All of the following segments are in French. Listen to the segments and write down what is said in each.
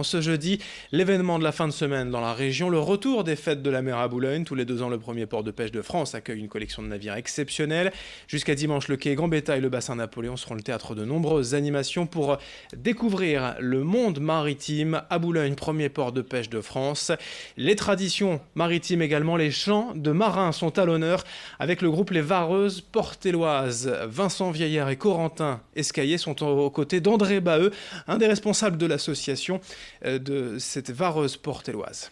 En ce jeudi, l'événement de la fin de semaine dans la région, le retour des fêtes de la mer à Boulogne. Tous les 2 ans, le premier port de pêche de France accueille une collection de navires exceptionnelle. Jusqu'à dimanche, le quai Gambetta et le bassin Napoléon seront le théâtre de nombreuses animations pour découvrir le monde maritime à Boulogne, premier port de pêche de France. Les traditions maritimes également, les chants de marins sont à l'honneur avec le groupe Les Vareuses Portelloises. Vincent Vieillard et Corentin Escaillé sont aux côtés d'André Baheux, un des responsables de l'association de cette vareuse portelloise.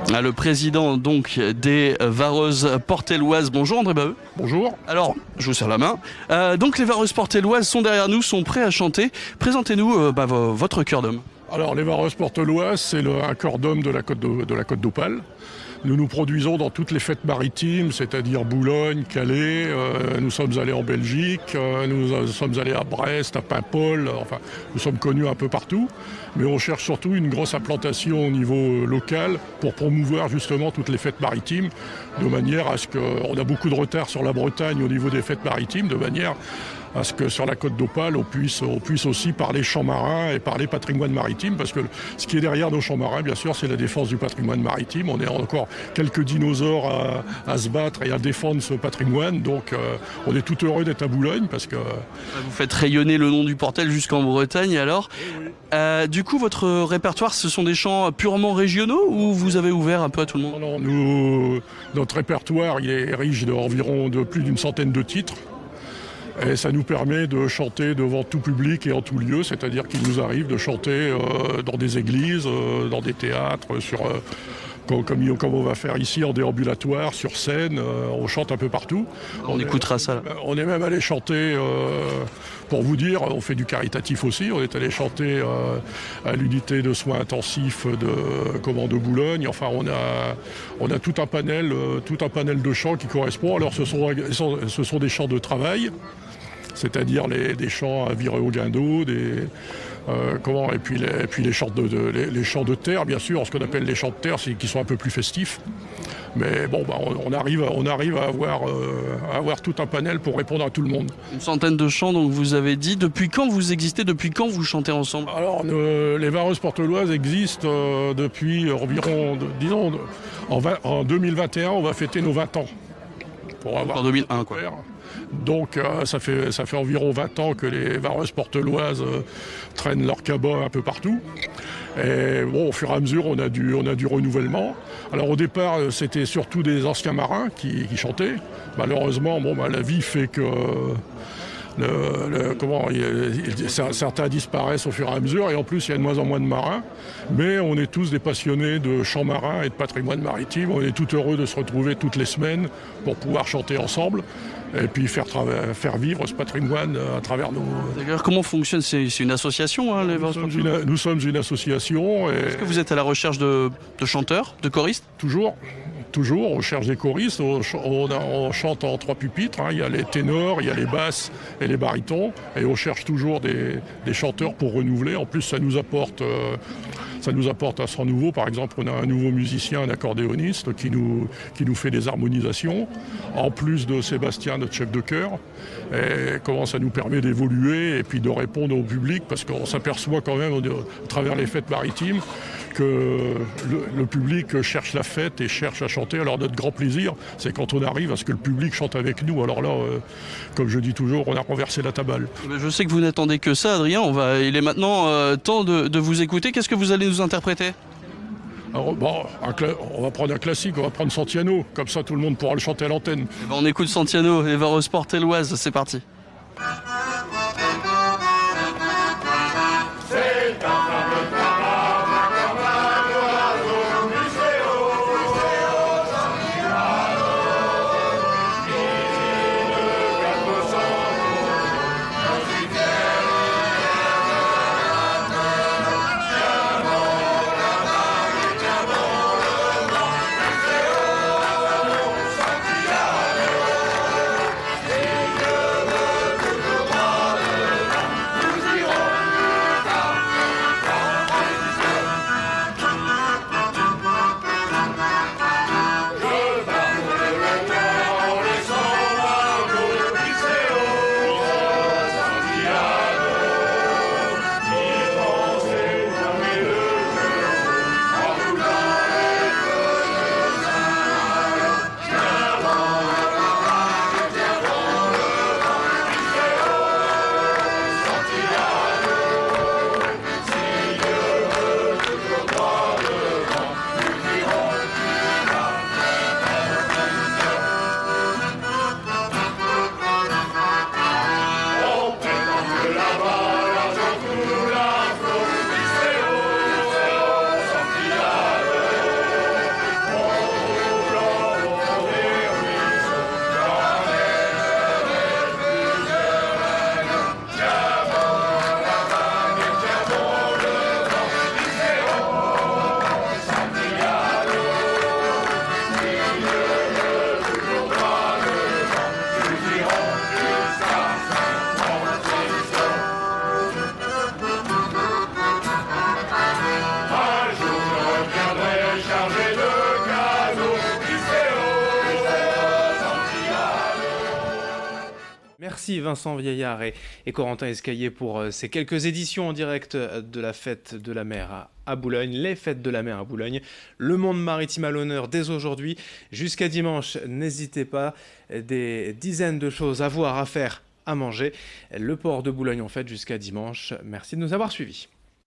Le président donc des Vareuses Portelloises. Bonjour André Baheux. Bonjour. Alors, je vous serre la main. Donc les Vareuses Portelloises sont derrière nous, sont prêts à chanter. Présentez-nous votre cœur d'homme. Alors les Vareuses Portelloises, c'est un cœur d'homme de la côte d'Opale. Nous nous produisons dans toutes les fêtes maritimes, c'est-à-dire Boulogne, Calais, nous sommes allés en Belgique, nous sommes allés à Brest, à Paimpol, enfin nous sommes connus un peu partout, mais on cherche surtout une grosse implantation au niveau local pour promouvoir justement toutes les fêtes maritimes, de manière à ce qu'on a beaucoup de retard sur la Bretagne au niveau des fêtes maritimes, de manière à ce que sur la côte d'Opale, on puisse aussi parler champs marins et parler patrimoine maritime, parce que ce qui est derrière nos champs marins, bien sûr, c'est la défense du patrimoine maritime. On est encore quelques dinosaures à se battre et à défendre ce patrimoine, donc on est tout heureux d'être à Boulogne, parce que... Vous faites rayonner le nom du Portel jusqu'en Bretagne, alors. Oui. Du coup, votre répertoire, ce sont des chants purement régionaux, ou vous avez ouvert un peu à tout le monde? Non, notre répertoire, il est riche de plus d'une centaine de titres. Et ça nous permet de chanter devant tout public et en tout lieu, c'est-à-dire qu'il nous arrive de chanter dans des églises, dans des théâtres, comme on va faire ici en déambulatoire, sur scène, on chante un peu partout. On écoutera ça là. On est même allé chanter, pour vous dire, on fait du caritatif aussi, on est allé chanter à l'unité de soins intensifs de Boulogne. Enfin, on a tout un panel de chants qui correspond. Alors ce sont des chants de travail, c'est-à-dire des chants à virer au guindeau, et puis les chants de terre, bien sûr, ce qu'on appelle les chants de terre, qui sont un peu plus festifs. Mais bon, on arrive à avoir tout un panel pour répondre à tout le monde. Une centaine de chants, donc vous avez dit. Depuis quand vous existez? Depuis quand vous chantez ensemble? Alors, les Vareuses Portelloises existent depuis environ, disons, en 2021, on va fêter nos 20 ans. En 2001, quoi. Donc ça fait environ 20 ans que les Vareuses Portelloises traînent leur cabas un peu partout. Et bon, au fur et à mesure, on a du renouvellement. Alors au départ, c'était surtout des anciens marins qui chantaient. Malheureusement, la vie fait que certains disparaissent au fur et à mesure, et en plus il y a de moins en moins de marins, mais on est tous des passionnés de chants marins et de patrimoine maritime. On est tout heureux de se retrouver toutes les semaines pour pouvoir chanter ensemble et puis faire vivre ce patrimoine à travers nous. D'ailleurs, comment fonctionne? C'est une association, hein, les Vareuses Portelloises? Nous sommes une association. Est-ce que vous êtes à la recherche de chanteurs, de choristes? Toujours, on cherche des choristes, on chante en 3 pupitres, hein. Il y a les ténors, il y a les basses et les barytons, et on cherche toujours des chanteurs pour renouveler. En plus, ça nous apporte un son nouveau. Par exemple, on a un nouveau musicien, un accordéoniste, qui nous fait des harmonisations, en plus de Sébastien, notre chef de chœur. Et ça nous permet d'évoluer et puis de répondre au public, parce qu'on s'aperçoit quand même, à travers les fêtes maritimes, que le public cherche la fête et cherche à chanter. Alors notre grand plaisir, c'est quand on arrive à ce que le public chante avec nous. Alors là, comme je dis toujours, on a renversé la tabale. Je sais que vous n'attendez que ça, Adrien. Il est maintenant temps de vous écouter. Qu'est-ce que vous allez nous interpréter? Alors, on va prendre un classique, on va prendre Santiano. Comme ça, tout le monde pourra le chanter à l'antenne. On écoute Santiano, les Vareuses Portelloises. C'est parti. Merci Vincent Vieillard et Corentin Escaillé pour ces quelques éditions en direct de la fête de la mer à Boulogne, les fêtes de la mer à Boulogne. Le monde maritime à l'honneur dès aujourd'hui. Jusqu'à dimanche, n'hésitez pas, des dizaines de choses à voir, à faire, à manger. Le port de Boulogne en fête jusqu'à dimanche. Merci de nous avoir suivis.